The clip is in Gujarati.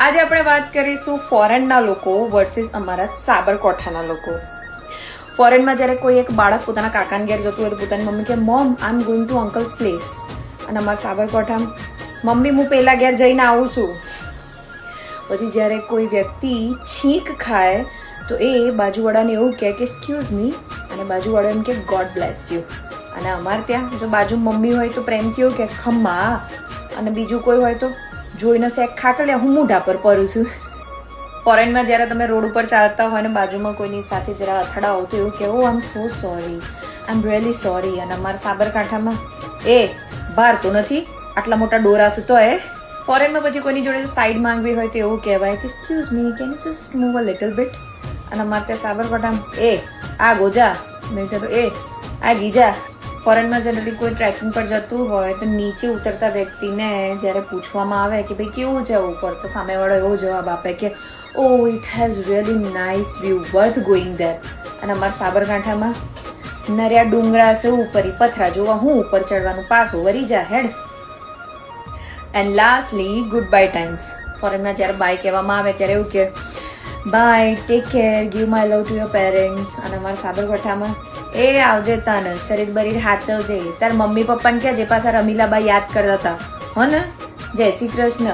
આજે આપણે વાત કરીશું ફોરેનના લોકો વર્સિસ અમારા સાબરકાંઠાના લોકો. ફોરેનમાં જ્યારે કોઈ એક બાળક પોતાના કાકાને ઘેર જતું હોય તો પોતાની મમ્મી કે mom I am going to uncle's place, અને અમારા સાબરકાંઠામાં મમ્મી હું પેલા ઘેર જઈને આવું છું. પછી જ્યારે કોઈ વ્યક્તિ છીંક ખાય તો એ બાજુવાળાને એવું કહે કે એક્સક્યુઝ મી, અને બાજુવાળો એમ કે ગોડ બ્લેસ યુ. અને અમારે ત્યાં જો બાજુ મમ્મી હોય તો પ્રેમથી એવું કે ખમ્મા, અને બીજું કોઈ હોય તો જોઈને શેક ખાકલે હું મોઢા પર પરું છું. ફોરેનમાં જ્યારે તમે રોડ ઉપર ચાલતા હોય ને બાજુમાં કોઈની સાથે જરા અથડાઓ તો એવું કહેવું I am so sorry, I am really sorry. અને અમારા સાબરકાંઠામાં એ બહાર તો નથી આટલા મોટા ડોરા સુતો એ. ફોરેનમાં પછી કોઈની જોડે સાઈડ માંગવી હોય તો એવું કહેવાય કે excuse me can you just move a little bit. અને અમારે ત્યાં સાબરકાંઠામાં એ આ ગોજા, નહીં તો એ આ ગીજા. ફોરેનમાં જનરલી કોઈ ટ્રેકિંગ પર જતું હોય તો નીચે ઉતરતા વ્યક્તિને જ્યારે પૂછવામાં આવે કે ભાઈ કેવું છે ઉપર, તો સામેવાળો એવો જવાબ આપે કે oh it has really nice view worth going there. અને અમારા સાબરકાંઠામાં નર્યા ડુંગરા છે ઉપરી પથરા જોવા હું ઉપર ચડવાનું પાછું વરી જા હેડ. And lastly good bye times. ફોરેનમાં જ્યારે બાય કહેવામાં આવે ત્યારે એવું કે bye, take care, give my love to your parents. અને અમારા સાબરકાંઠામાં એ આવજે તને શરીર બરીર હાચવજે, તાર મમ્મી પપ્પાને કે જે પાછા રમીલાબા યાદ કરતા હતા હો ને. જય શ્રી કૃષ્ણ.